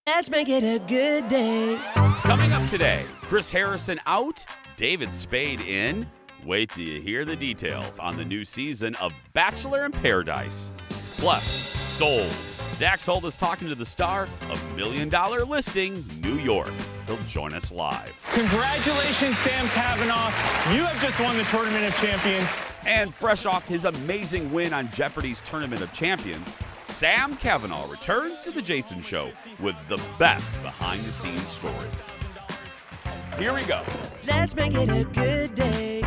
Let's make it a good day. Coming up today, Chris Harrison out, David Spade in. Wait till you hear the details on the new season of Bachelor in Paradise. Plus, Soul. Dax Holt is talking to the star of $1 Million Listing, New York. He'll join us live. Congratulations, Sam Kavanaugh. You have just won the Tournament of Champions. And fresh off his amazing win on Jeopardy's Tournament of Champions, Sam Kavanaugh returns to The Jason Show with the best behind-the-scenes stories. Here we go. Let's make it a good day.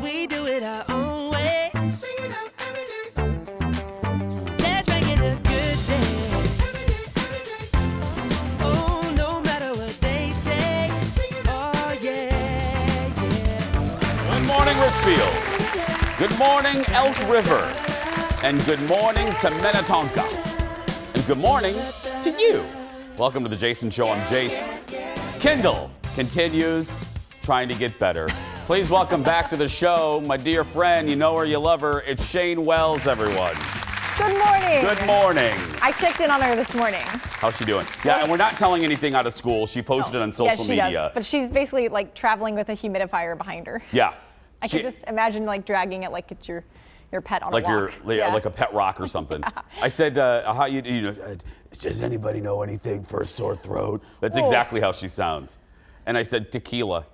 We do it our own way. Let's make it a good day. Oh, no matter what they say. Oh, yeah, yeah. Good morning, Richfield. Good morning, Elk River. And good morning to Minnetonka. And good morning to you. Welcome to The Jason Show. I'm Jace. Kindle continues trying to get better. Please welcome back to the show my dear friend. You know her, you love her. It's Shane Wells, everyone. Good morning. Good morning. I checked in on her this morning. How's she doing? Yeah, and we're not telling anything out of school. She posted it on social media. Does, but she's basically like traveling with a humidifier behind her. Yeah. I could just imagine like dragging it like it's your pet on a walk. Like a pet rock or something. Yeah. I said, how you know, does anybody know anything for a sore throat? That's exactly how she sounds. And I said, tequila.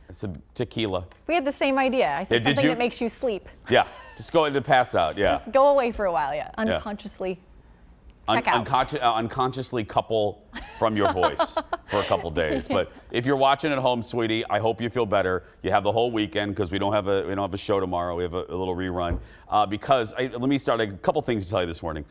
I said, tequila. We had the same idea. I said something that makes you sleep. Yeah, just go ahead and pass out, yeah. Just go away for a while, yeah. Unconsciously. Check out. Unconsciously couple from your voice for a couple days. But if you're watching at home, sweetie, I hope you feel better. You have the whole weekend because we don't have a show tomorrow. We have a little rerun. Let me start a couple things to tell you this morning.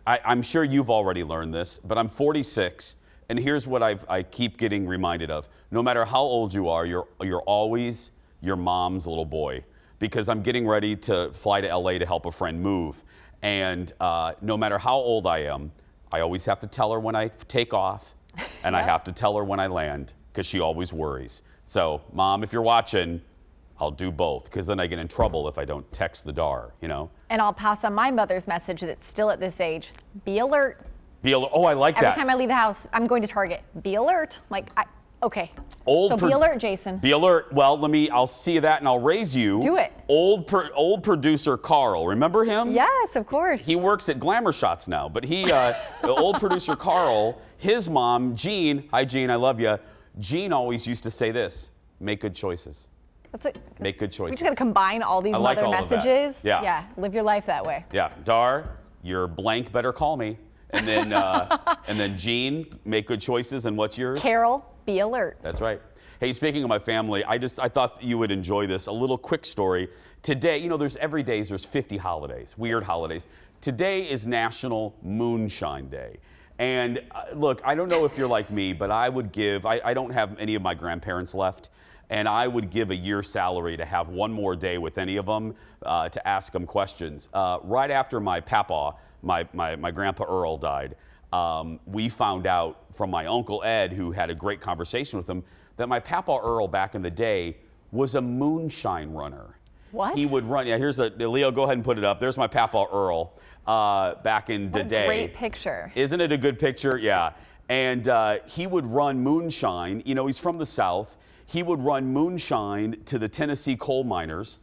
I'm sure you've already learned this, but I'm 46, and here's what I keep getting reminded of. No matter how old you are, you're always your mom's little boy, because I'm getting ready to fly to LA to help a friend move. And no matter how old I am, I always have to tell her when I take off, and I have to tell her when I land, because she always worries. So, Mom, if you're watching, I'll do both, because then I get in trouble if I don't text the DAR, you know? And I'll pass on my mother's message that's still at this age. Be alert. Be alert. Oh, I like that. Every time I leave the house, I'm going to Target. Be alert. Okay. So be alert, Jason. Be alert. Well, I'll see that and I'll raise you. Do it. Old producer Carl, remember him? Yes, of course. He works at Glamour Shots now, but the old producer Carl, his mom, Jean, hi Jean, I love you. Jean always used to say this, make good choices. That's it. Make good choices. We just got to combine all these mother messages. Yeah. Live your life that way. Yeah. Dar, your blank better call me. And then and then Jean, make good choices. And what's yours? Carol, be alert. That's right. Hey, speaking of my family, I thought you would enjoy this. A little quick story. Today, there's 50 holidays, weird holidays. Today is National Moonshine Day. And look, I don't know if you're like me, but I would give, I don't have any of my grandparents left, and I would give a year's salary to have one more day with any of them to ask them questions. Right after my papa, my grandpa Earl died, we found out from my Uncle Ed, who had a great conversation with him, that my Papa Earl back in the day was a moonshine runner. What? He would run, Leo, go ahead and put it up. There's my Papa Earl back in the day. Great picture. Isn't it a good picture? Yeah. And he would run moonshine. He's from the South. He would run moonshine to the Tennessee coal miners,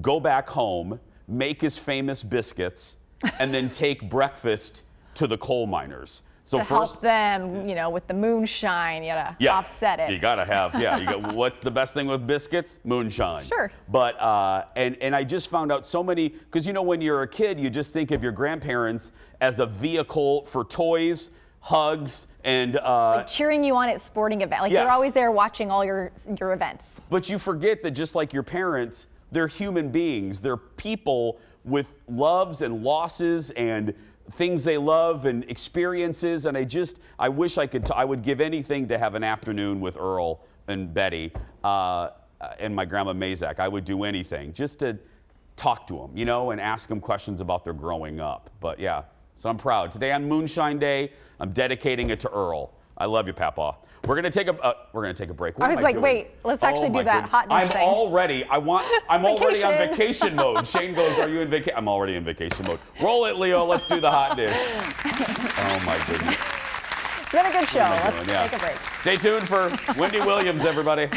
go back home, make his famous biscuits, and then take breakfast to the coal miners. So to help them, with the moonshine, you gotta offset it. You gotta have, what's the best thing with biscuits? Moonshine. Sure. But, and I just found out so many, because when you're a kid, you just think of your grandparents as a vehicle for toys, hugs, and like cheering you on at sporting events. They're always there watching all your events. But you forget that just like your parents, they're human beings. They're people with loves and losses and things they love and experiences, and I wish I would give anything to have an afternoon with Earl and Betty and my grandma Mazak. I would do anything just to talk to them, and ask them questions about their growing up. But yeah, so I'm proud. Today on Moonshine Day, I'm dedicating it to Earl. I love you, Papa. We're gonna take a break. I was like, wait, let's actually do that hot dish thing. I'm already on vacation mode. Shane goes, are you in vacation? I'm already in vacation mode. Roll it, Leo. Let's do the hot dish. Oh, my goodness. It's been a good show. Let's Yeah. take a break. Stay tuned for Wendy Williams, everybody.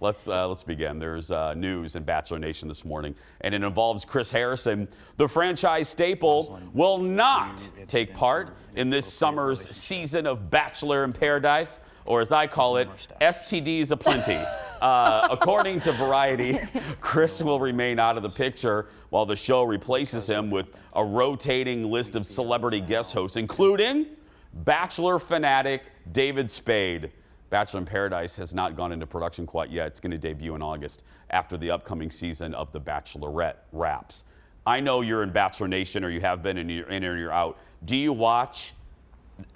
Let's begin. There's news in Bachelor Nation this morning, and it involves Chris Harrison. The franchise staple will not take part in this summer's season of Bachelor in Paradise, or as I call it, STDs aplenty. According to Variety, Chris will remain out of the picture while the show replaces him with a rotating list of celebrity guest hosts, including Bachelor fanatic David Spade. Bachelor in Paradise has not gone into production quite yet. It's going to debut in August after the upcoming season of The Bachelorette wraps. I know you're in Bachelor Nation, or you have been, and you're in or you're out. Do you watch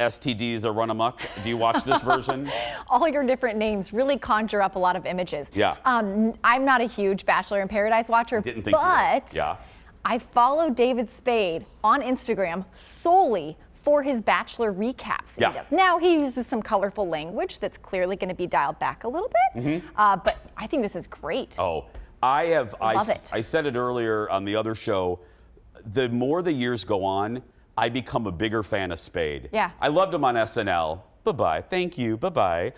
STDs or Run Amok? Do you watch this version? All your different names really conjure up a lot of images. Yeah. I'm not a huge Bachelor in Paradise watcher, Didn't think you were. but Yeah. I follow David Spade on Instagram solely for his Bachelor recaps that Yeah. he does. Now, he uses some colorful language that's clearly going to be dialed back a little bit, but I think this is great. Oh, I love it. I said it earlier on the other show. The more the years go on, I become a bigger fan of Spade. Yeah. I loved him on SNL. Bye-bye. Thank you. Bye-bye.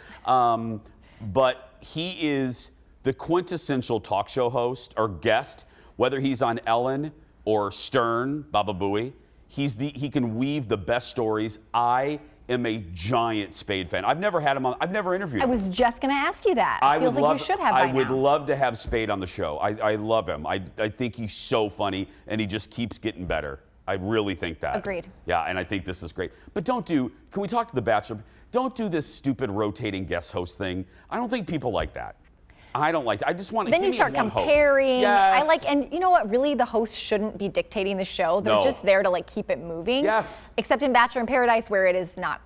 But he is the quintessential talk show host or guest, whether he's on Ellen or Stern, Baba Booey. He can weave the best stories. I am a giant Spade fan. I've never had him on. I've never interviewed I him. was just going to ask you that. It feels like you should have by I would now. love to have Spade on the show. I love him. I think he's so funny, and he just keeps getting better. I really think that. Agreed. Yeah, and I think this is great. But can we talk to The Bachelor? Don't do this stupid rotating guest host thing. I don't think people like that. I don't like that. I just want to Then give you me start one host. comparing. Yes. And you know what? Really, the hosts shouldn't be dictating the show. They're No. just there to keep it moving. Yes. Except in Bachelor in Paradise, where it is not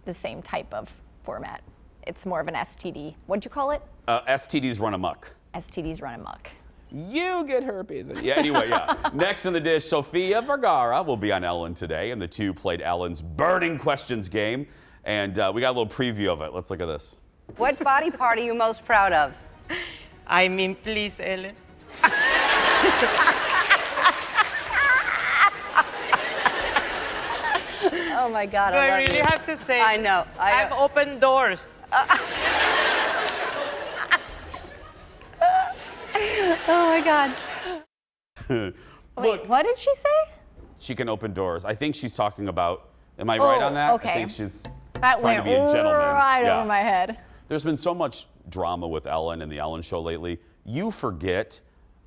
the same type of format. It's more of an STD. What'd you call it? STDs run amok. STDs run amok. You get herpes. Yeah, anyway, yeah. Next in the dish, Sofia Vergara will be on Ellen today, and the two played Ellen's Burning Questions game. And we got a little preview of it. Let's look at this. What body part are you most proud of? I mean, please, Ellen. Oh my God, Do I I love really you. have to say? I know. I've opened doors. Oh my God. Wait, what did she say? She can open doors. I think she's talking about, am I right on that? Okay. I think she's That trying went to be a gentleman. right Yeah. over my head. There's been so much drama with Ellen and the Ellen Show lately. You forget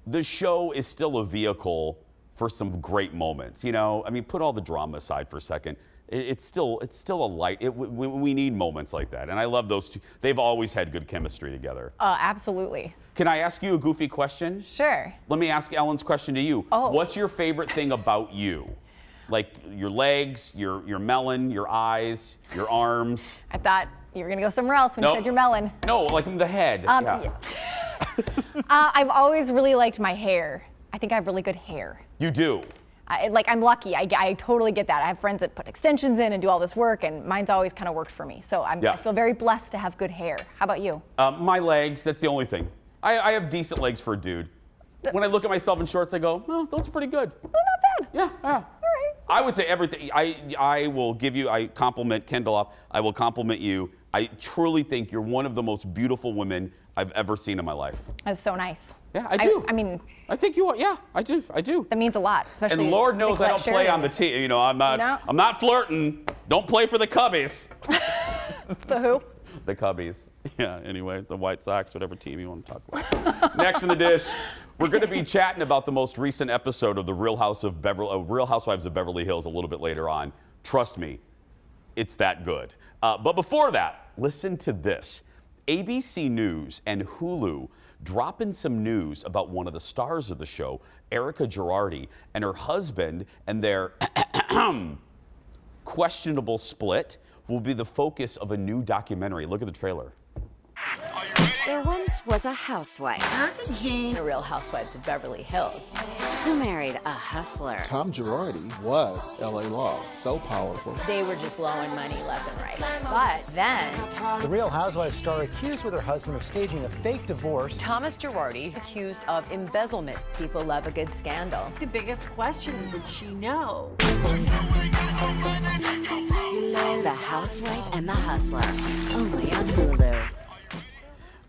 the show is still a vehicle for some great moments. You know, I mean, put all the drama aside for a second. It's still a light. We need moments like that, and I love those two. They've always had good chemistry together. Absolutely. Can I ask you a goofy question? Sure. Let me ask Ellen's question to you. Oh. What's your favorite thing about you? Like your legs, your melon, your eyes, your arms. I thought you were going to go somewhere else when you Nope. said your melon. No, like in the head. Yeah. I've always really liked my hair. I think I have really good hair. You do. I'm lucky. I totally get that. I have friends that put extensions in and do all this work, and mine's always kind of worked for me. So I feel very blessed to have good hair. How about you? My legs, that's the only thing. I have decent legs for a dude. When I look at myself in shorts, I go, oh, those are pretty good. Oh, not bad. Yeah. All right. I would say everything. I will give you, I compliment Kendall off. I will compliment you. I truly think you're one of the most beautiful women I've ever seen in my life. That's so nice. Yeah, I do. I mean, I think you are. Yeah, I do. that means a lot, especially. And Lord knows I don't play on the team. You know, I'm not flirting. Don't play for the Cubbies. The who? The Cubbies. Yeah, anyway, the White Sox, whatever team you want to talk about. Next in the dish, we're going to be chatting about the most recent episode of the Real Housewives of Beverly Hills a little bit later on. Trust me, it's that good. But before that, listen to this. ABC News and Hulu dropping some news about one of the stars of the show, Erica Girardi, and her husband, and their questionable split will be the focus of a new documentary. Look at the trailer. There once was a housewife The Real Housewives of Beverly Hills. who married a hustler. Tom Girardi was LA Law, so powerful. They were just blowing money left and right. But then The Real Housewives star accused with her husband of staging a fake divorce. Thomas Girardi accused of embezzlement. People love a good scandal. The biggest question is, did she know? The Housewife and the Hustler, only on Hulu.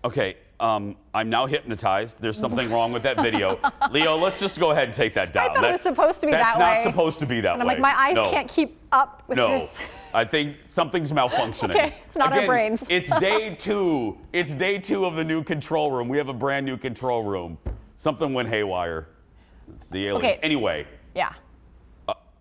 Okay, I'm now hypnotized. There's something wrong with that video. Leo, let's just go ahead and take that down. I thought it was supposed to be that way. That's not supposed to be that and I'm way. like, my eyes can't keep up with this. I think something's malfunctioning. Okay, it's not our brains. It's day 2. It's day 2 of the new control room. We have a brand new control room. Something went haywire. It's the aliens. Okay. Anyway. Yeah.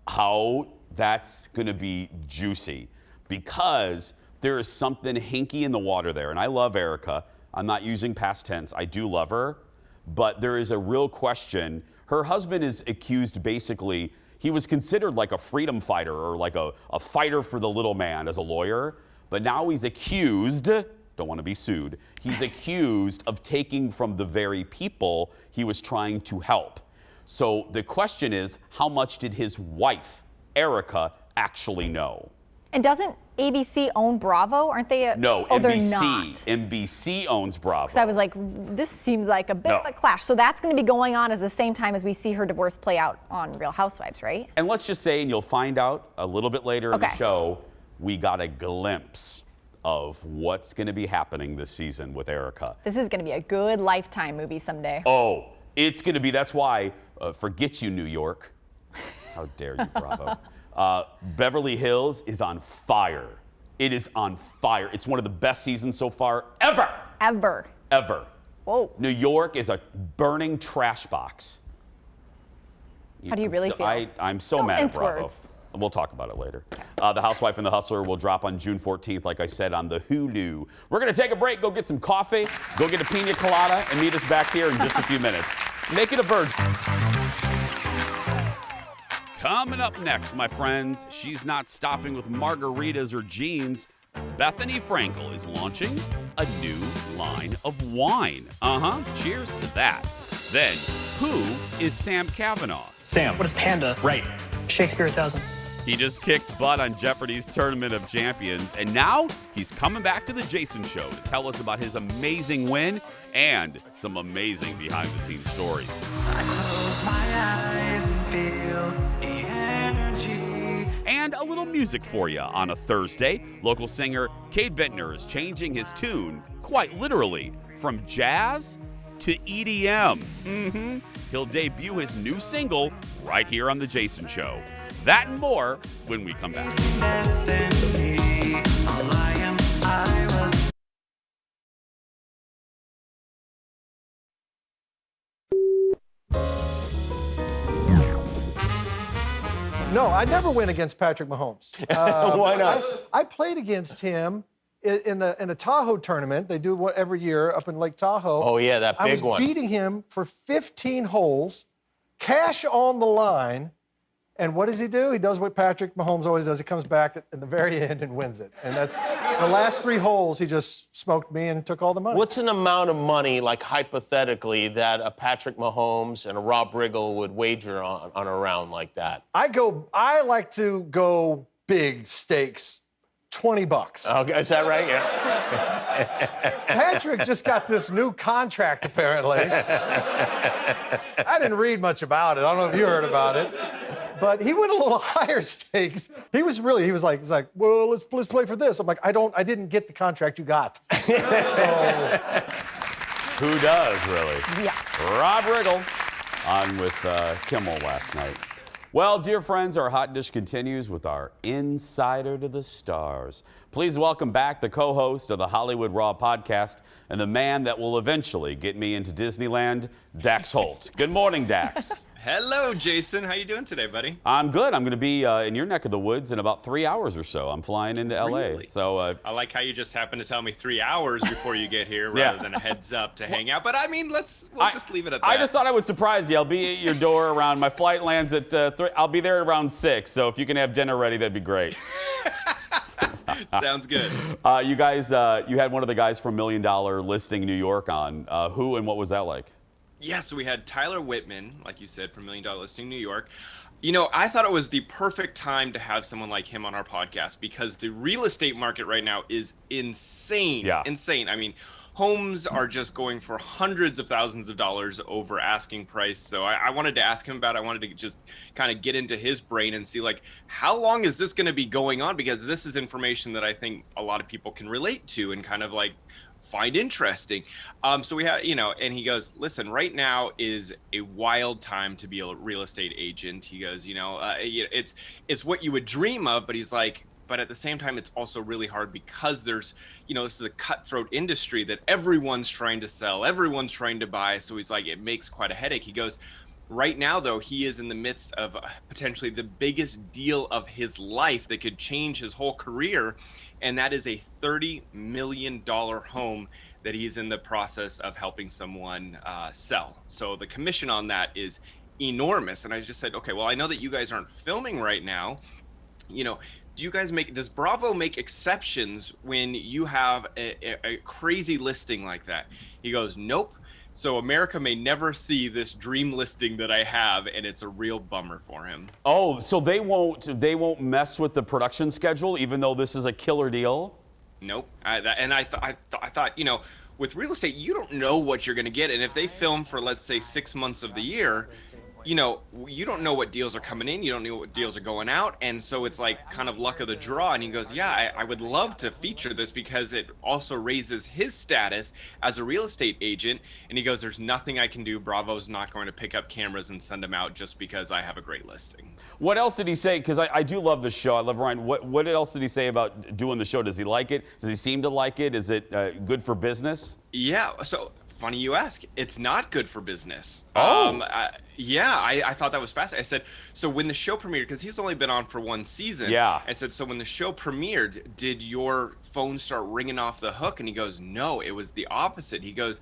How that's going to be juicy, because there is something hinky in the water there. And I love Erica. I'm not using past tense. I do love her. But there is a real question. Her husband is accused, basically, he was considered like a freedom fighter or like a fighter for the little man as a lawyer. But now he's accused, don't want to be sued, he's accused of taking from the very people he was trying to help. So the question is, how much did his wife, Erica, actually know? And doesn't ABC own Bravo? Aren't they? No, oh, NBC. They're not. NBC owns Bravo. So I was like, this seems like a bit of a clash. So that's going to be going on at the same time as we see her divorce play out on Real Housewives, right? And let's just say, and you'll find out a little bit later in the show, we got a glimpse of what's going to be happening this season with Erica. This is going to be a good Lifetime movie someday. Oh, it's going to be, that's why, forget you, New York. How dare you, Bravo. Beverly Hills is on fire. It is on fire. It's one of the best seasons so far ever. Ever. Ever. Whoa. New York is a burning trash box. How do you really feel? I'm so mad at Bravo. Words. We'll talk about it later. The Housewife and the Hustler will drop on June 14th, like I said, on the Hulu. We're going to take a break, go get some coffee, go get a pina colada, and meet us back here in just a few minutes. Make it a virgin. Coming up next, my friends, she's not stopping with margaritas or jeans. Bethany Frankel is launching a new line of wine. Cheers to that. Then, who is Sam Cavanaugh? Sam. What is panda? Right. Shakespeare 1000. He just kicked butt on Jeopardy's Tournament of Champions, and now he's coming back to the Jason Show to tell us about his amazing win and some amazing behind-the-scenes stories. I close my eyes and feel the energy. And a little music for you on a Thursday. Local singer Kade Bentner is changing his tune, quite literally, from jazz to EDM. He'll debut his new single right here on The Jason Show. That and more when we come back. No, I never win against Patrick Mahomes. Why not? I played against him in a Tahoe tournament. They do one every year up in Lake Tahoe. Oh, yeah, that big one. I was beating him for 15 holes, cash on the line. And what does he do? He does what Patrick Mahomes always does. He comes back at the very end and wins it. And that's the last 3 holes, he just smoked me and took all the money. What's an amount of money, like hypothetically, that a Patrick Mahomes and a Rob Riggle would wager on a round like that? I like to go big stakes, $20. Okay, is that right? Yeah. Patrick just got this new contract, apparently. I didn't read much about it. I don't know if you heard about it. But he went a little higher stakes. He was like, well, let's play for this. I'm like, I didn't get the contract you got. So who does, really? Yeah. Rob Riggle on with Kimmel last night. Well, dear friends, our hot dish continues with our Insider to the Stars. Please welcome back the co-host of the Hollywood Raw podcast and the man that will eventually get me into Disneyland, Dax Holt. Good morning, Dax. Hello, Jason. How you doing today, buddy? I'm good. I'm going to be in your neck of the woods in about 3 hours or so. I'm flying into L.A. Really? So I like how you just happened to tell me 3 hours before you get here rather than a heads up to hang out. But I mean, we'll just leave it at that. I just thought I would surprise you. I'll be at your door around, my flight lands at 3. I'll be there around 6. So if you can have dinner ready, that'd be great. Sounds good. You guys, you had one of the guys from $1 Million Listing New York on. Who and what was that like? Yeah, so we had Tyler Whitman, like you said, from $1 Million Listing New York. You know, I thought it was the perfect time to have someone like him on our podcast because the real estate market right now is insane. Yeah. Insane. I mean, homes are just going for hundreds of thousands of dollars over asking price. So I wanted to ask him about it. I wanted to just kind of get into his brain and see, like, how long is this going to be going on? Because this is information that I think a lot of people can relate to and kind of like find interesting. So we have, and he goes, listen, right now is a wild time to be a real estate agent. He goes, it's what you would dream of, but he's like, but at the same time, it's also really hard because there's, this is a cutthroat industry that everyone's trying to sell, everyone's trying to buy. So he's like, it makes quite a headache. He goes, right now, though, he is in the midst of potentially the biggest deal of his life that could change his whole career. And that is a $30 million home that he's in the process of helping someone sell. So the commission on that is enormous. And I just said, okay, well, I know that you guys aren't filming right now. Does Bravo make exceptions when you have a crazy listing like that? He goes, nope. So America may never see this dream listing that I have, and it's a real bummer for him. Oh, so they won't mess with the production schedule, even though this is a killer deal? Nope. I thought, with real estate, you don't know what you're going to get. And if they film for, let's say, 6 months of the year, you don't know what deals are coming in. You don't know what deals are going out. And so it's like kind of luck of the draw. And he goes, yeah, I would love to feature this because it also raises his status as a real estate agent. And he goes, there's nothing I can do. Bravo's not going to pick up cameras and send them out just because I have a great listing. What else did he say? Because I do love the show. I love Ryan. What else did he say about doing the show? Does he like it? Does he seem to like it? Is it good for business? Yeah. So funny you ask. It's not good for business. Oh. I thought that was fascinating. I said, so when the show premiered, because he's only been on for one season. Yeah. I said, so when the show premiered, did your phone start ringing off the hook? And he goes, no, it was the opposite. He goes,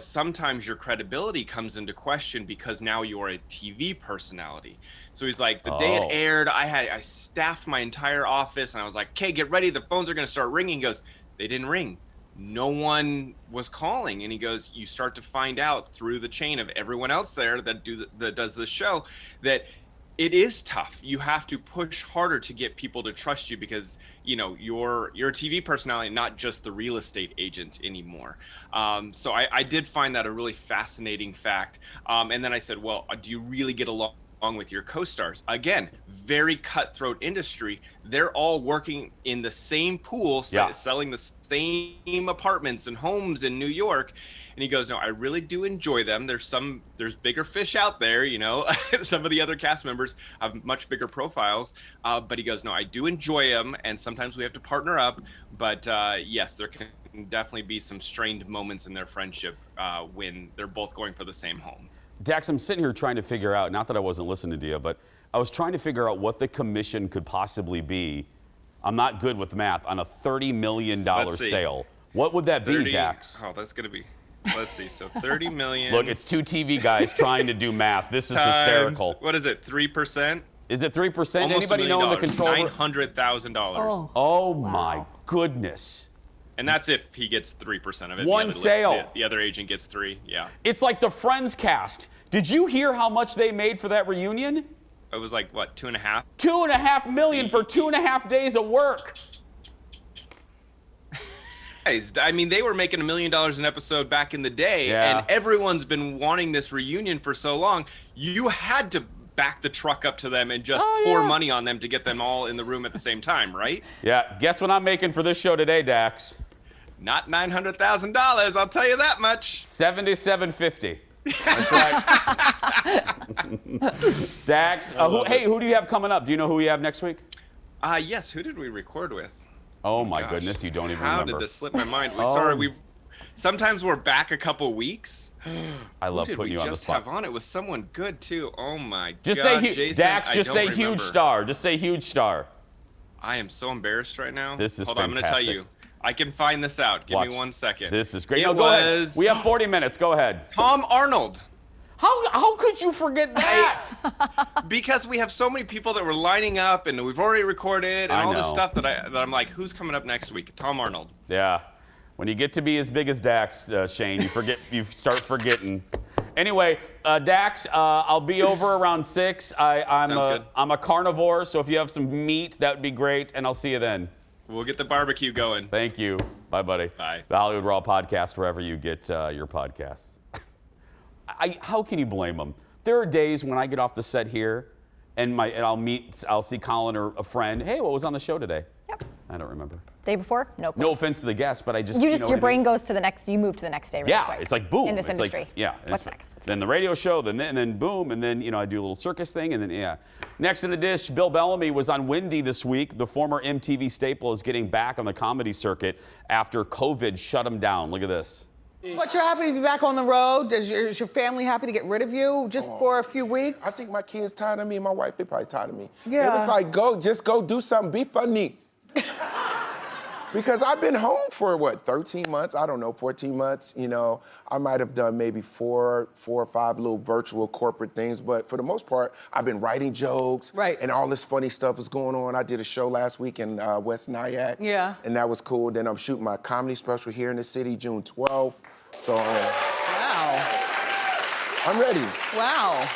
sometimes your credibility comes into question because now you're a TV personality. So he's like, the day it aired, I staffed my entire office and I was like, okay, get ready. The phones are going to start ringing. He goes, they didn't ring. No one was calling. And he goes, you start to find out through the chain of everyone else there that does the show that it is tough. You have to push harder to get people to trust you because, you're a TV personality, not just the real estate agent anymore. So I did find that a really fascinating fact. And then I said, well, do you really get along with your co-stars? Again, very cutthroat industry. They're all working in the same pool, selling the same apartments and homes in New York. And he goes, no, I really do enjoy them. There's bigger fish out there, some of the other cast members have much bigger profiles. But he goes, no, I do enjoy them. And sometimes we have to partner up. But yes, there can definitely be some strained moments in their friendship when they're both going for the same home. Dax, I'm sitting here trying to figure out, not that I wasn't listening to you, but I was trying to figure out what the commission could possibly be. I'm not good with math on a $30 million sale. What would that be, Dax? Oh, that's going to be, let's see. So 30 million. Look, it's two TV guys trying to do math. This is hysterical. What is it, 3%? Is it 3%? Almost Anybody know the controller? $900,000. Oh my goodness. And that's if he gets 3% of it. One sale. The other agent gets 3%. Yeah. It's like the Friends cast. Did you hear how much they made for that reunion? It was like, what, 2.5? $2.5 million for 2.5 days of work. I mean, they were making $1 million an episode back in the day, and everyone's been wanting this reunion for so long. You had to back the truck up to them and just pour money on them to get them all in the room at the same time, right? Yeah. Guess what I'm making for this show today, Dax? Not $900,000, I'll tell you that much. $77.50. That's right. Dax, who do you have coming up? Do you know who we have next week? Yes. Who did we record with? Oh my goodness, you don't even remember. How did this slip my mind? Sometimes we're back a couple weeks. I love putting you on the spot. Have on? It was someone good too. Oh my God. Just say Jason, Dax. Just say huge star. Just say huge star. I am so embarrassed right now. This is fantastic. I'm going to tell you. I can find this out. Give me 1 second. This is great. Go ahead. We have 40 minutes. Go ahead. Tom Arnold. How could you forget that? Because we have so many people that were lining up, and we've already recorded, and all this stuff that I'm like, who's coming up next week? Tom Arnold. Yeah. When you get to be as big as Dax, Shane, you start forgetting. Anyway, Dax, I'll be over around 6. I'm a carnivore, so if you have some meat, that would be great, and I'll see you then. We'll get the barbecue going. Thank you. Bye, buddy. Bye. The Hollywood Raw podcast, wherever you get your podcasts. How can you blame them? There are days when I get off the set here, and I'll see Colin or a friend. Hey, what was on the show today? Yep. I don't remember. Day before? Nope. No offense to the guest, but I just your brain goes to the next. You move to the next day. Really quick. It's like boom. In this it's industry. Like, yeah. What's next? Then the radio show, then boom, and then I do a little circus thing, and then yeah. Next in the dish, Bill Bellamy was on Wendy this week. The former MTV staple is getting back on the comedy circuit after COVID shut him down. Look at this. But you're happy to be back on the road? Is your family happy to get rid of you just for a few weeks? I think my kids tired of me and my wife, they probably tired of me. Yeah. It was like, just go do something, be funny. Because I've been home for, 13 months? I don't know, 14 months. I might have done maybe four or five little virtual corporate things, but for the most part, I've been writing jokes. Right. And all this funny stuff is going on. I did a show last week in West Nyack. Yeah. And that was cool. Then I'm shooting my comedy special here in the city, June 12th. So, wow. I'm ready. Wow.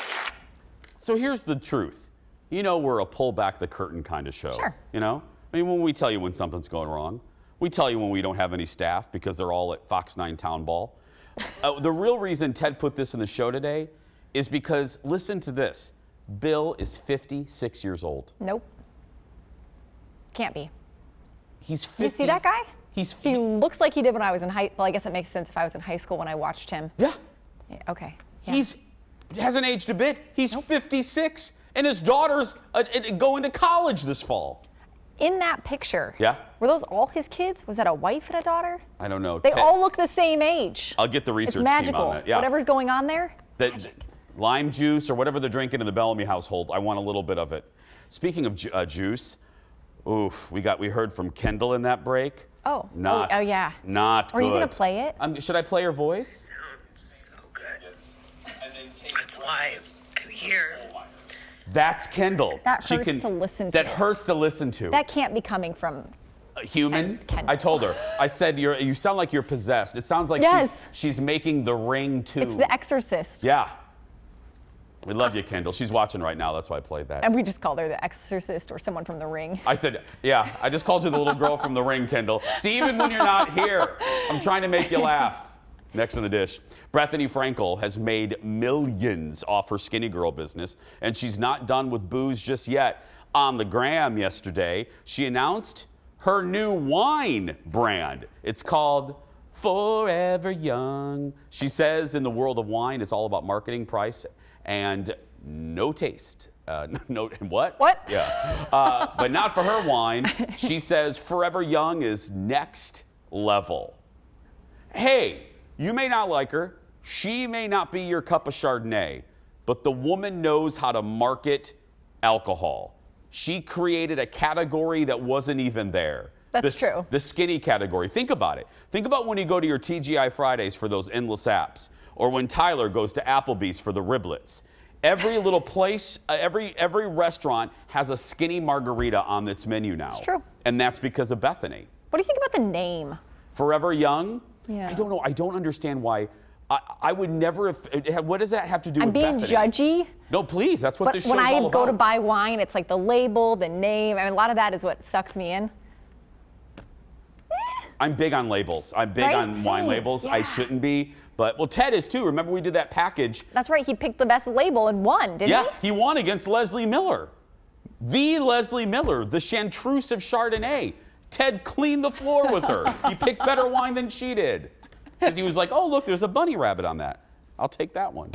So here's the truth. We're a pull back the curtain kind of show. Sure. When we tell you when something's going wrong. We tell you when we don't have any staff because they're all at Fox 9 Town Ball. The real reason Ted put this in the show today is because, listen to this, Bill is 56 years old. Nope. Can't be. He's 50. You see that guy? He looks like he did when I was in high. Well, I guess it makes sense if I was in high school when I watched him. Yeah. Okay. Yeah. He hasn't aged a bit. He's 56, and his daughter's going to college this fall. In that picture, yeah, were those all his kids? Was that a wife and a daughter? I don't know. They all look the same age. I'll get the research it's magical. team on that. Yeah. Whatever's going on there. Lime juice or whatever they're drinking in the Bellamy household. I want a little bit of it. Speaking of juice, oof, we heard from Kendall in that break. Oh. Not. Oh yeah. Not Are good. you gonna play it? Should I play her voice? Sounds so good. That's why I'm here. That's Kendall. That hurts to listen to. That hurts to listen to. That can't be coming from a human. Kendall. I told her. I said you sound like you're possessed. It sounds like she's making The Ring 2. It's The Exorcist. Yeah. We love you, Kendall. She's watching right now. That's why I played that. And we just called her The Exorcist or someone from The Ring. I said, yeah, I just called you the little girl from The Ring, Kendall. See, even when you're not here, I'm trying to make you laugh. Next in the dish, Bethany Frankel has made millions off her skinny girl business, and she's not done with booze just yet. On the gram yesterday, she announced her new wine brand. It's called Forever Young. She says in the world of wine, it's all about marketing, price, and no taste. What? What? Yeah. But not for her wine. She says Forever Young is next level. Hey, you may not like her. She may not be your cup of Chardonnay, but the woman knows how to market alcohol. She created a category that wasn't even there. That's true. The skinny category. Think about it. Think about when you go to your TGI Fridays for those endless apps, or when Tyler goes to Applebee's for the riblets. Every little place, every restaurant has a skinny margarita on its menu now. It's true. And that's because of Bethany. What do you think about the name? Forever Young? Yeah. I don't know. I don't understand why. I would never have. What does that have to do I'm with being Bethany? judgy. No, please. That's what this show's all about. When I go to buy wine, it's like the label, the name. I mean, a lot of that is what sucks me in. I'm big on labels. I'm big on wine labels. Yeah. I shouldn't be. But, well, Ted is too. Remember we did that package? That's right. He picked the best label and won, didn't he? Yeah, he won against Leslie Miller. The Leslie Miller, the Chartreuse of Chardonnay. Ted cleaned the floor with her. He picked better wine than she did. Because he was like, oh, look, there's a bunny rabbit on that. I'll take that one.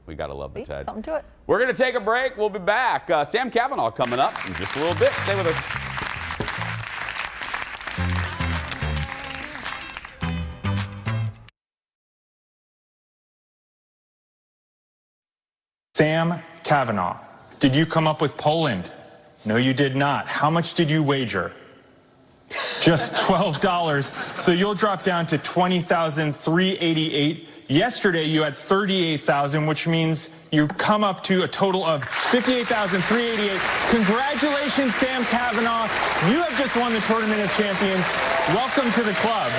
We got to love the Ted. Something to it. We're going to take a break. We'll be back. Sam Cavanaugh coming up in just a little bit. Stay with us. Sam Cavanaugh, did you come up with Poland? No, you did not. How much did you wager? Just $12. So you'll drop down to $20,388. Yesterday you had $38,000, which means you come up to a total of $58,388. Congratulations, Sam Cavanaugh. You have just won the Tournament of Champions. Welcome to the club.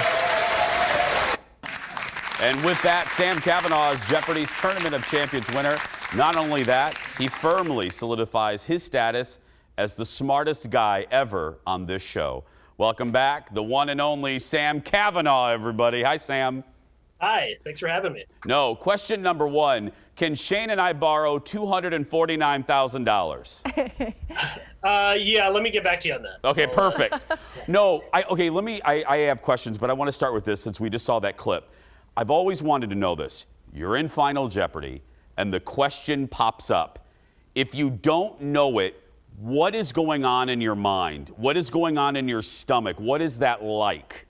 And with that, Sam Cavanaugh is Jeopardy's Tournament of Champions winner. Not only that, he firmly solidifies his status as the smartest guy ever on this show. Welcome back, the one and only Sam Cavanaugh, everybody. Hi, Sam. Hi, thanks for having me. No, question number one. Can Shane and I borrow $249,000? Yeah, let me get back to you on that. Okay, perfect. No, I have questions, but I want to start with this since we just saw that clip. I've always wanted to know this. You're in Final Jeopardy, and the question pops up. If you don't know it, what is going on in your mind? What is going on in your stomach? What is that like?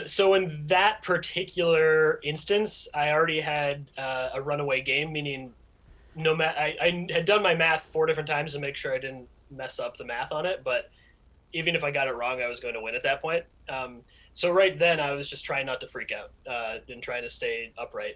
So in that particular instance, I already had a runaway game, meaning I had done my math 4 different times to make sure I didn't mess up the math on it, but even if I got it wrong, I was going to win at that point. So right then, I was just trying not to freak out and trying to stay upright.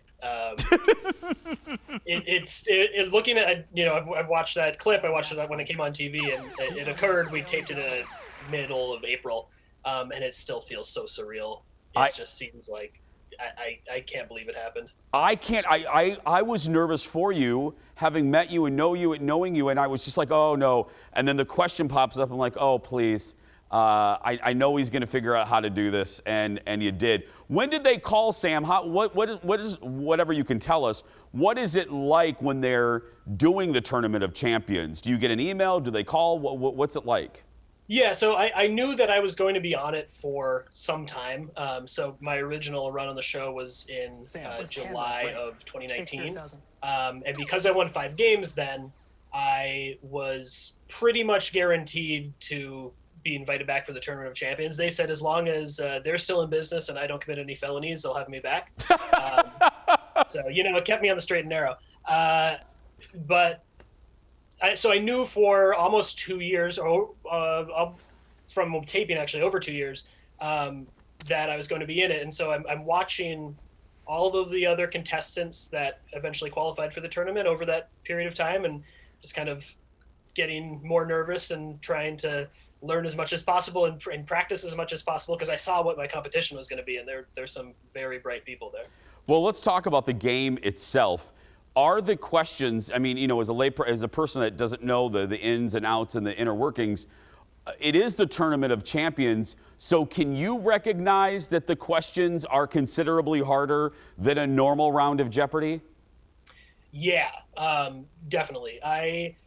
Looking at, I've watched that clip. I watched it when it came on TV, and it occurred. We taped it in middle of April, and it still feels so surreal. It just seems like I can't believe it happened. I can't. I was nervous for you, having met you and knowing you, and I was just like, oh no. And then the question pops up. I'm like, oh please. I know he's going to figure out how to do this, and you did. When did they call, Sam? What is whatever you can tell us? What is it like when they're doing the Tournament of Champions? Do you get an email? Do they call? What's it like? Yeah, so I knew that I was going to be on it for some time. So my original run on the show was in July of 2019. And because I won 5 games then, I was pretty much guaranteed to be invited back for the Tournament of Champions. They said as long as they're still in business and I don't commit any felonies, they'll have me back. So, it kept me on the straight and narrow. So I knew for almost 2 years, or from taping actually over 2 years, that I was going to be in it. And so I'm watching all of the other contestants that eventually qualified for the tournament over that period of time, and just kind of getting more nervous and trying to learn as much as possible and practice as much as possible, because I saw what my competition was going to be, and there's some very bright people there. Well, let's talk about the game itself. Are the questions, I mean, as a person that doesn't know the ins and outs and the inner workings, it is the Tournament of Champions, so can you recognize that the questions are considerably harder than a normal round of Jeopardy? Yeah, definitely. I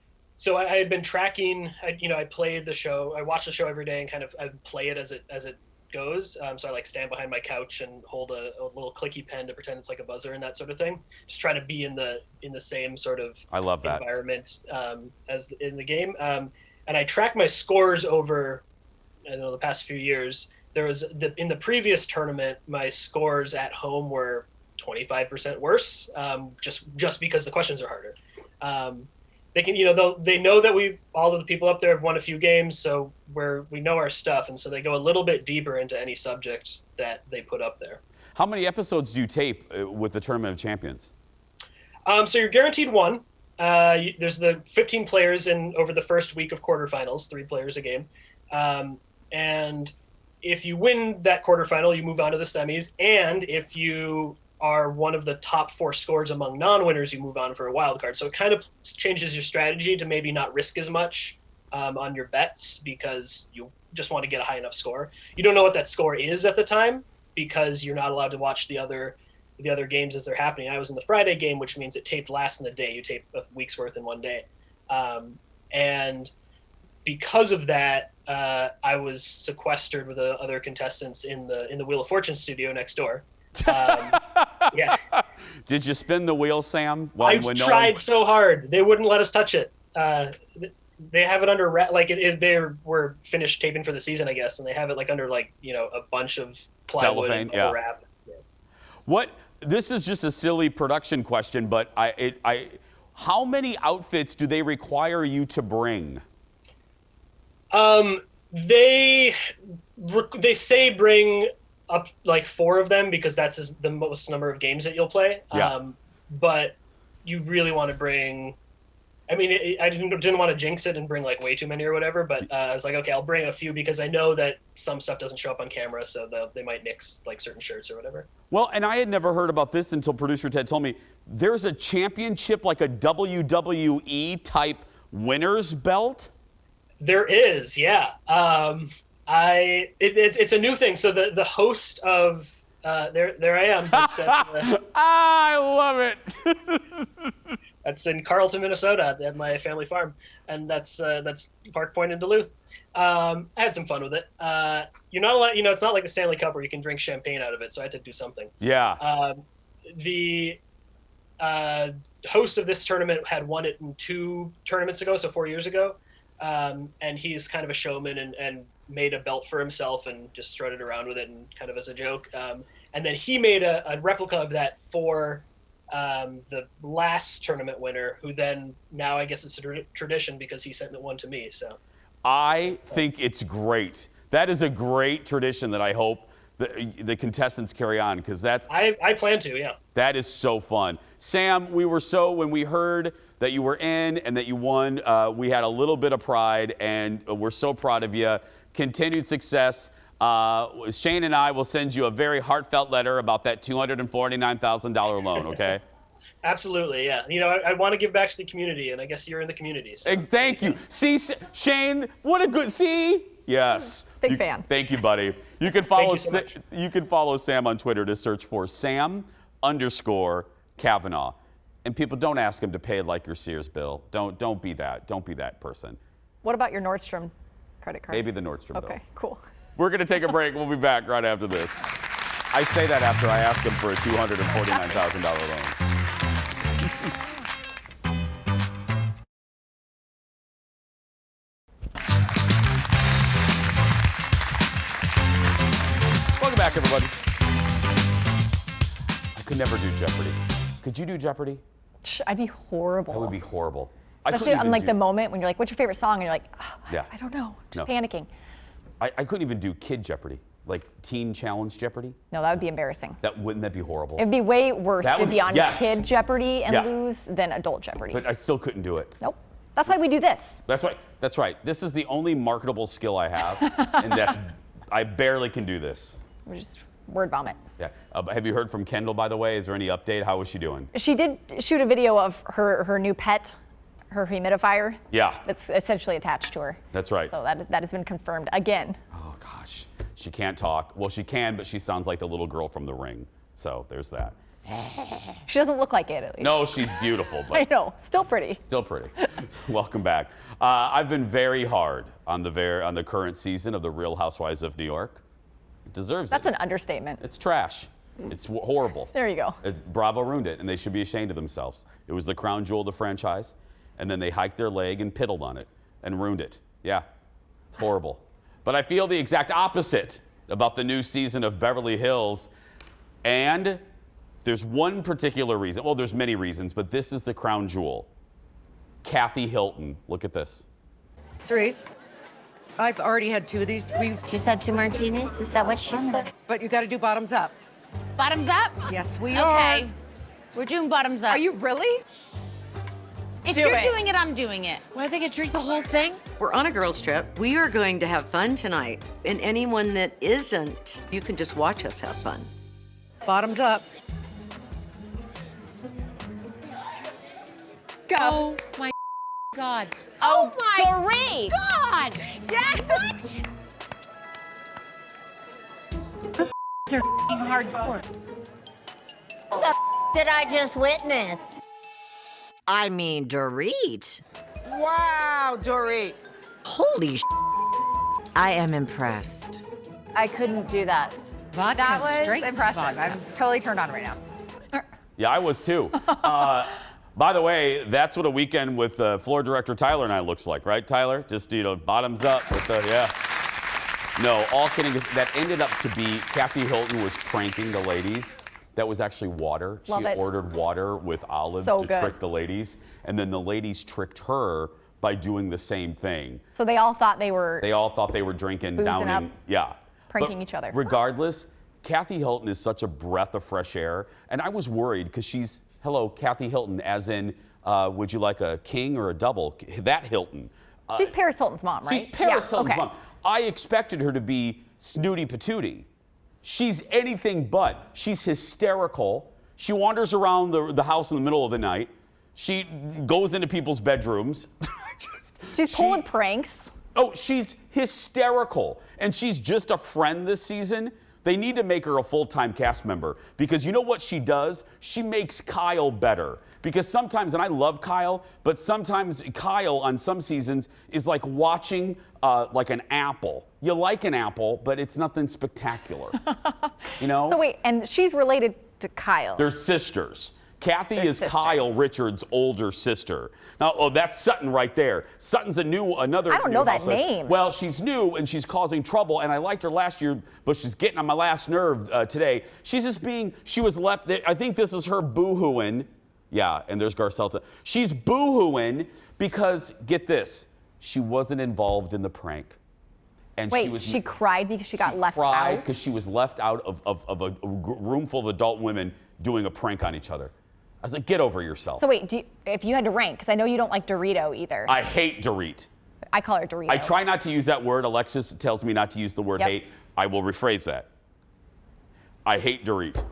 had been tracking, I played the show, I watch the show every day and kind of I play it as it goes. So I stand behind my couch and hold a little clicky pen to pretend it's like a buzzer and that sort of thing. Just try to be in the same sort of environment as in the game. And I track my scores over, the past few years. There was in the previous tournament, my scores at home were 25% worse, just because the questions are harder. They can, they know that all of the people up there have won a few games, so we know our stuff, and so they go a little bit deeper into any subject that they put up there. How many episodes do you tape with the Tournament of Champions? So you're guaranteed 1. There's the 15 players over the first week of quarterfinals, 3 players a game. And if you win that quarterfinal, you move on to the semis, and if you are one of the top 4 scores among non-winners, you move on for a wild card. So it kind of changes your strategy to maybe not risk as much on your bets, because you just want to get a high enough score. You don't know what that score is at the time, because you're not allowed to watch the other games as they're happening. I was in the Friday game, which means it taped last in the day. You tape a week's worth in one day. And because of that, I was sequestered with the other contestants in the Wheel of Fortune studio next door. Yeah. Did you spin the wheel, Sam? I tried so hard. They wouldn't let us touch it. They have it under wrap, they were finished taping for the season, I guess, and they have it under a bunch of plywood and bubble wrap. Yeah. This is just a silly production question, but how many outfits do they require you to bring? They say bring up 4 of them, because that's the most number of games that you'll play. Yeah. But you really want to bring, I didn't want to jinx it and bring way too many or whatever, but I was like, okay, I'll bring a few, because I know that some stuff doesn't show up on camera, so they might nix certain shirts or whatever. Well, and I had never heard about this until producer Ted told me there's a championship, like a WWE type winner's belt. There is, yeah. It's a new thing. So the host of there I am. That's I love it. That's in Carlton, Minnesota, at my family farm, and that's Park Point in Duluth. I had some fun with it. You're not allowed, it's not like the Stanley Cup where you can drink champagne out of it, so I had to do something. Yeah. The host of this tournament had won it in 2 tournaments ago, so 4 years ago, and he's kind of a showman and made a belt for himself and just strutted around with it and kind of as a joke. And then he made a replica of that for the last tournament winner, who then now I guess it's a tradition because he sent one to me. So I think it's great. That is a great tradition that I hope the contestants carry on, because that's I plan to, yeah. That is so fun. Sam, when we heard that you were in and that you won, we had a little bit of pride, and we're so proud of you. Continued success. Shane and I will send you a very heartfelt letter about that $249,000 loan, okay? Absolutely, yeah. I want to give back to the community, and I guess you're in the community. So. Thank you. See, Shane, what a good, Yes. Big fan. Thank you, buddy. You can follow you can follow Sam on Twitter to search for Sam_Kavanaugh. And people, don't ask him to pay like your Sears bill. Don't be that. Don't be that person. What about your Nordstrom credit card? Maybe the Nordstrom bill. Okay, cool. We're going to take a break. We'll be back right after this. I say that after I ask him for a $249,000 loan. Welcome back, everybody. I could never do Jeopardy. Could you do Jeopardy? I'd be horrible. That would be horrible. Especially on the moment when you're like, what's your favorite song? And you're like, I don't know. Just panicking. I couldn't even do Kid Jeopardy, like Teen Challenge Jeopardy. No, that would be embarrassing. Wouldn't that be horrible? It'd be way worse to be on Kid Jeopardy and Yeah. lose than Adult Jeopardy. But I still couldn't do it. Nope. That's why we do this. That's right. This is the only marketable skill I have, and I barely can do this. We're just word vomit. Yeah. Have you heard from Kendall, by the way? Is there any update? How is she doing? She did shoot a video of her new pet, her humidifier. Yeah. That's essentially attached to her. That's right. So that has been confirmed again. Oh, gosh. She can't talk. Well, she can, but she sounds like the little girl from The Ring. So there's that. She doesn't look like it, at least. No, she's beautiful. But I know. Still pretty. Still pretty. Welcome back. I've been very hard on the current season of The Real Housewives of New York. It deserves That's it. an understatement. It's trash. It's horrible. There you go. Bravo ruined it, and they should be ashamed of themselves. It was the crown jewel of the franchise, and then they hiked their leg and piddled on it and ruined it. Yeah, it's horrible. But I feel the exact opposite about the new season of Beverly Hills, and there's one particular reason. Well, there's many reasons, but this is the crown jewel. Kathy Hilton. Look at this. 3. I've already had 2 of these. She said 2 martinis? Is that what she said? But you got to do bottoms up. Bottoms up? Yes, we are. Okay. We're doing bottoms up. Are you really? If you're doing it, I'm doing it. What, are they gonna drink the whole thing? We're on a girls' trip. We are going to have fun tonight. And anyone that isn't, you can just watch us have fun. Bottoms up. Go. Oh my God. Oh my Doreen. God. Yes. What? Those are hardcore. What the did I just witness? I mean, Dorit. Wow, Dorit. Holy I am impressed. I couldn't do that. Vodka, that was straight impressive. vodka. I'm totally turned on right now. Yeah, I was too. By the way, that's what a weekend with floor director Tyler and I looks like, right, Tyler? Just, bottoms up with the, yeah. No, all kidding. That ended up to be, Kathy Hilton was pranking the ladies. That was actually water. Love she it. ordered water with olives So to good. trick the ladies. And then the ladies tricked her by doing the same thing. So they all thought they were drinking, boozing downing. up, Yeah. pranking But each other. Regardless, Kathy Hilton is such a breath of fresh air. And I was worried because she's, hello, Kathy Hilton, as in, would you like a king or a double? That Hilton. She's Paris Hilton's mom, right? She's Paris Hilton's okay. mom. I expected her to be snooty patootie. She's anything but. She's hysterical. She wanders around the house in the middle of the night. She goes into people's bedrooms. She's pulling pranks. Oh, she's hysterical. And she's just a friend this season. They need to make her a full-time cast member because you know what she does? She makes Kyle better. Because sometimes, and I love Kyle, but sometimes Kyle on some seasons is like watching like an apple. You like an apple, but it's nothing spectacular. You know? So wait, and she's related to Kyle. They're sisters. Kathy They're is sisters. Kyle Richards' older sister. Now, oh, that's Sutton right there. Sutton's another. I don't new know that housewife. name. Well, she's new and she's causing trouble, and I liked her last year, but she's getting on my last nerve today. She's just she was left there. I think this is her boo-hooing. Yeah, and there's Garcelta. She's boo-hooing because, get this, she wasn't involved in the prank. And wait, she cried because she got left out? She cried because she was left out of a room full of adult women doing a prank on each other. I was like, get over yourself. So wait, if you had to rank, because I know you don't like Dorito either. I hate Dorit. I call her Dorito. I try not to use that word. Alexis tells me not to use the word hate. I will rephrase that. I hate Dorit.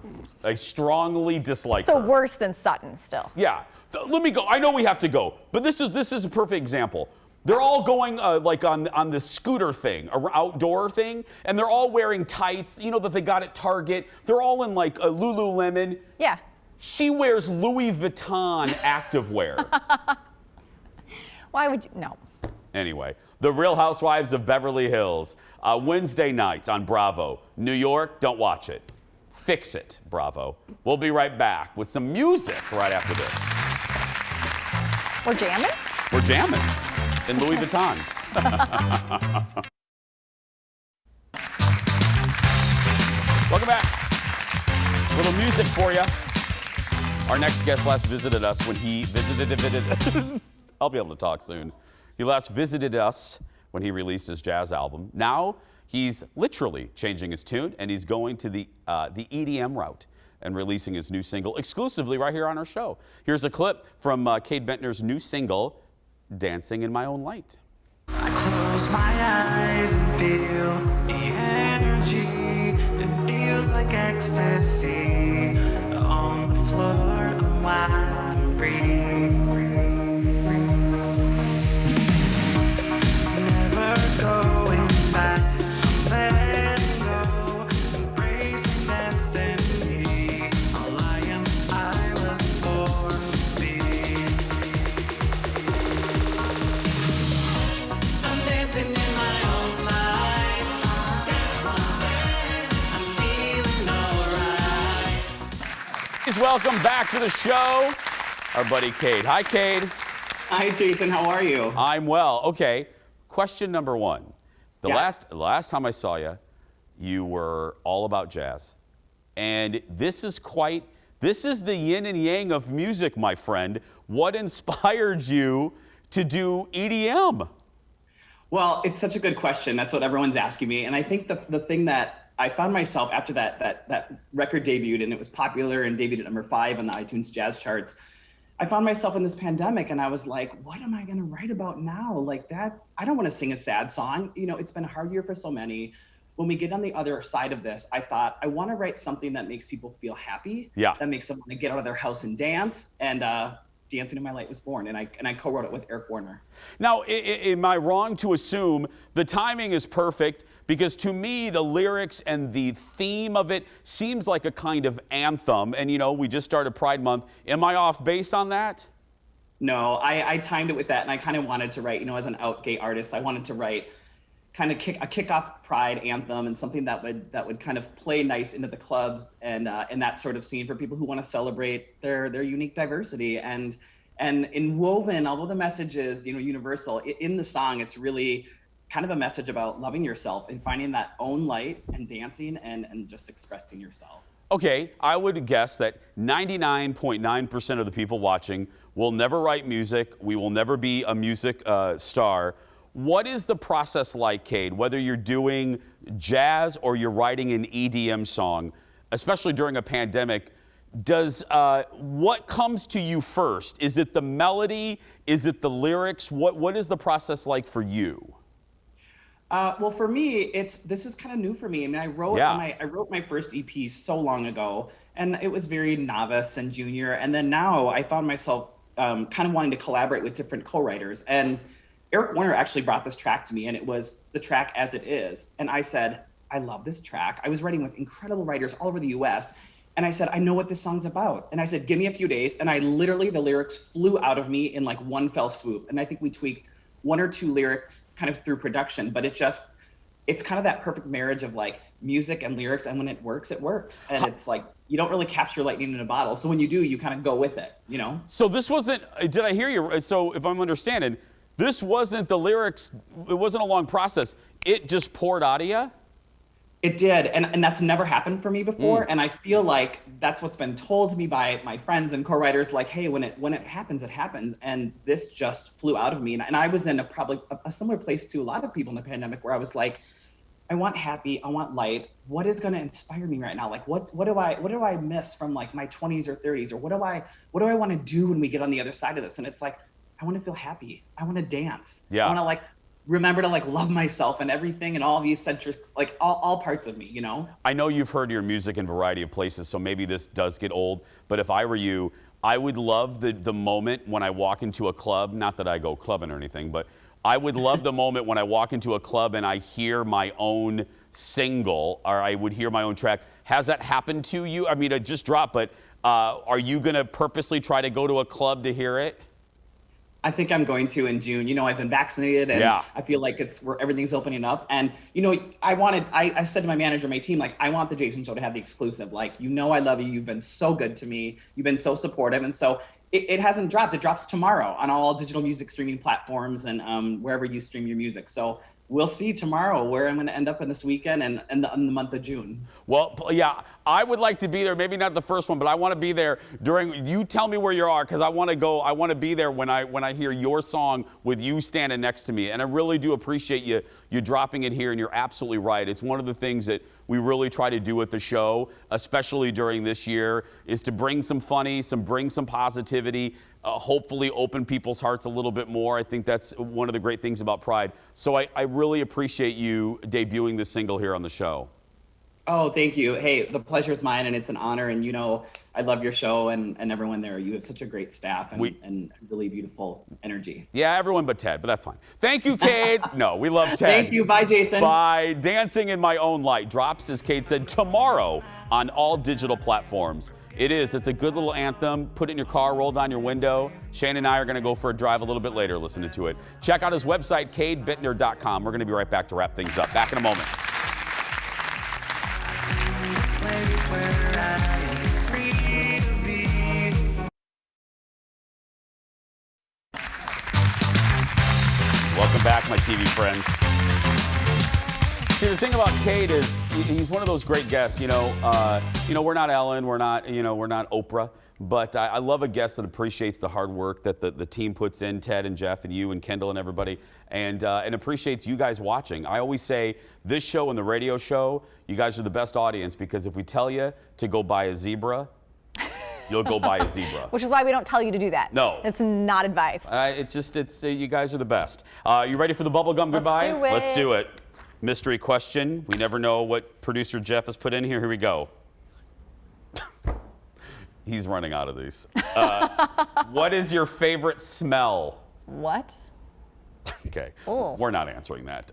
I strongly dislike her. So worse than Sutton still. Yeah. Let me go. I know we have to go, but this is a perfect example. They're all going like on this scooter thing, an outdoor thing, and they're all wearing tights, you know, that they got at Target. They're all in like a Lululemon. Yeah. She wears Louis Vuitton activewear. Why would you? No. Anyway, The Real Housewives of Beverly Hills, Wednesday nights on Bravo. New York, don't watch it. Fix it, Bravo. We'll be right back with some music right after this. We're jamming? We're jamming in Louis Vuitton. Welcome back. A little music for you. Our next guest last visited us when he visited. I'll be able to talk soon. He last visited us when he released his jazz album. Now he's literally changing his tune, and he's going to the EDM route and releasing his new single exclusively right here on our show. Here's a clip from Kade Bentner's new single, "Dancing in My Own Light." I close my eyes and feel the energy. It feels like ecstasy on the floor. I'm wild and free. Never going back. I'm letting go. Embracing destiny. All I am, I was born to be. I'm dancing in my own light. Dance my dance. I'm feeling alright. Please welcome back to the show our buddy Kade. Hi, Kade. Hi, Jason. How are you? I'm well. Okay. Question number one. The last time I saw you, you were all about jazz. And this is the yin and yang of music, my friend. What inspired you to do EDM? Well, it's such a good question. That's what everyone's asking me. And I think the thing that I found myself after that record debuted, and it was popular and debuted at number 5 on the iTunes jazz charts, I found myself in this pandemic and I was like, what am I going to write about now? Like that, I don't want to sing a sad song. You know, it's been a hard year for so many. When we get on the other side of this, I thought I want to write something that makes people feel happy. Yeah. That makes them want to get out of their house and dance. And Dancing in My Light was born, and I co-wrote it with Eric Warner. Now, am I wrong to assume the timing is perfect? Because to me, the lyrics and the theme of it seems like a kind of anthem. And, you know, we just started Pride Month. Am I off base on that? No, I timed it with that, and I kind of wanted to write, you know, as an out gay artist, I wanted to write kind of a kickoff Pride anthem and something that would kind of play nice into the clubs and that sort of scene for people who want to celebrate their unique diversity. And in woven, although the message is, you know, universal, in the song, it's really kind of a message about loving yourself and finding that own light and dancing and just expressing yourself. Okay, I would guess that 99.9% of the people watching will never write music. We will never be a music star. What is the process like, Kade, whether you're doing jazz or you're writing an EDM song, especially during a pandemic? What comes to you first? Is it the melody? Is it the lyrics? What is the process like for you? Well, for me, this is kind of new for me. I mean, I wrote my first EP so long ago, and it was very novice and junior. And then now I found myself kind of wanting to collaborate with different co-writers. And Eric Warner actually brought this track to me, and it was the track As It Is. And I said, I love this track. I was writing with incredible writers all over the US. And I said, I know what this song's about. And I said, give me a few days. And I literally, the lyrics flew out of me in like one fell swoop. And I think we tweaked 1 or 2 lyrics kind of through production, but it's kind of that perfect marriage of like music and lyrics. And when it works, it works. And it's like, you don't really capture lightning in a bottle. So when you do, you kind of go with it, you know? So this wasn't, did I hear you? So if I'm understanding, this wasn't the lyrics, it wasn't a long process. It just poured out of you? It did, and that's never happened for me before, and I feel like that's what's been told to me by my friends and co-writers, like, hey, when it happens, it happens, and this just flew out of me, and I was in probably a similar place to a lot of people in the pandemic, where I was like, I want happy, I want light. What is going to inspire me right now? Like, what do I miss from like my 20s or 30s, or what do I want to do when we get on the other side of this? And it's like, I want to feel happy, I want to dance, I want to like remember to like love myself and everything and all the eccentrics, like all parts of me, you know? I know you've heard your music in a variety of places, so maybe this does get old, but if I were you, I would love the moment when I walk into a club, not that I go clubbing or anything, but I would love the moment when I walk into a club and I hear my own single, or I would hear my own track. Has that happened to you? I mean, it just dropped, but are you gonna purposely try to go to a club to hear it? I think I'm going to in June. You know, I've been vaccinated, and I feel like it's where everything's opening up. And, you know, I said to my manager, my team, like, I want the Jason Show to have the exclusive. Like, you know, I love you. You've been so good to me. You've been so supportive. And so it hasn't dropped. It drops tomorrow on all digital music streaming platforms and wherever you stream your music. So we'll see tomorrow where I'm going to end up in this weekend and in the month of June. Well, yeah, I would like to be there. Maybe not the first one, but I want to be there during. You tell me where you are, because I want to go. I want to be there when I hear your song with you standing next to me. And I really do appreciate you dropping it here. And you're absolutely right. It's one of the things that we really try to do at the show, especially during this year, is to bring some funny, bring some positivity. Hopefully open people's hearts a little bit more. I think that's one of the great things about Pride. So I really appreciate you debuting this single here on the show. Oh, thank you. Hey, the pleasure is mine, and it's an honor. And, you know, I love your show and everyone there. You have such a great staff and really beautiful energy. Yeah, everyone but Ted, but that's fine. Thank you, Kade. No, we love Ted. Thank you. Bye, Jason. Bye. Dancing in My Own Light drops, as Kade said, tomorrow on all digital platforms. It's a good little anthem. Put it in your car, roll down your window. Shane and I are going to go for a drive a little bit later listening to it. Check out his website, KadeBentner.com. We're going to be right back to wrap things up. Back in a moment. Welcome back, my TV friends. See, the thing about Kade is he's one of those great guests. You know, we're not Ellen, we're not Oprah, but I love a guest that appreciates the hard work that the team puts in, Ted and Jeff and you and Kendall and everybody, and appreciates you guys watching. I always say this show and the radio show, you guys are the best audience, because if we tell you to go buy a zebra, you'll go buy a zebra. Which is why we don't tell you to do that. No. It's not advised. You guys are the best. You ready for the bubblegum goodbye? Let's do it. Let's do it. Mystery question. We never know what producer Jeff has put in here. Here we go. He's running out of these. What is your favorite smell? What? Okay. Oh. We're not answering that.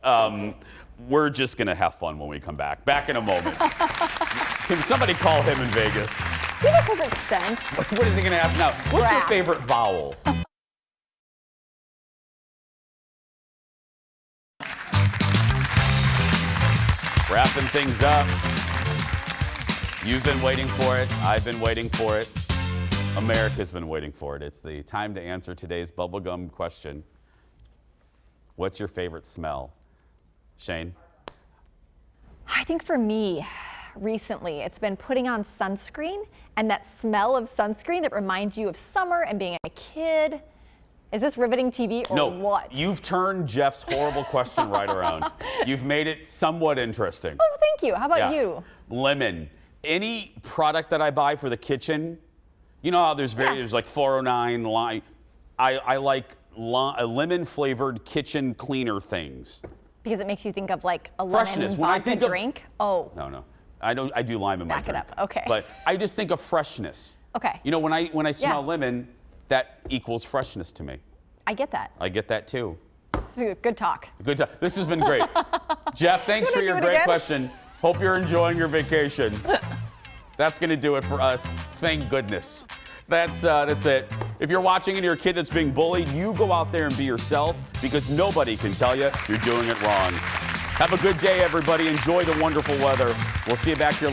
We're just going to have fun when we come back. Back in a moment. Can somebody call him in Vegas? That doesn't sense. What is he going to ask now? What's your favorite vowel? Wrapping things up. You've been waiting for it. I've been waiting for it. America's been waiting for it. It's the time to answer today's bubblegum question. What's your favorite smell? Shane? I think for me, recently, it's been putting on sunscreen, and that smell of sunscreen that reminds you of summer and being a kid. Is this riveting TV or what? You've turned Jeff's horrible question right around. You've made it somewhat interesting. Oh, thank you. How about you? Lemon. Any product that I buy for the kitchen, you know how there's like 409 lime. I like lemon flavored kitchen cleaner things. Because it makes you think of like a lemon vodka drink? Oh. No. I do lime in my drink. Back it up. Okay. But I just think of freshness. Okay. You know, when I smell lemon, that equals freshness to me. I get that. I get that too. This is good talk. Good talk. This has been great. Jeff, thanks for your great question. Hope you're enjoying your vacation. That's going to do it for us. Thank goodness. That's it. If you're watching and you're a kid that's being bullied, you go out there and be yourself, because nobody can tell you you're doing it wrong. Have a good day, everybody. Enjoy the wonderful weather. We'll see you back here.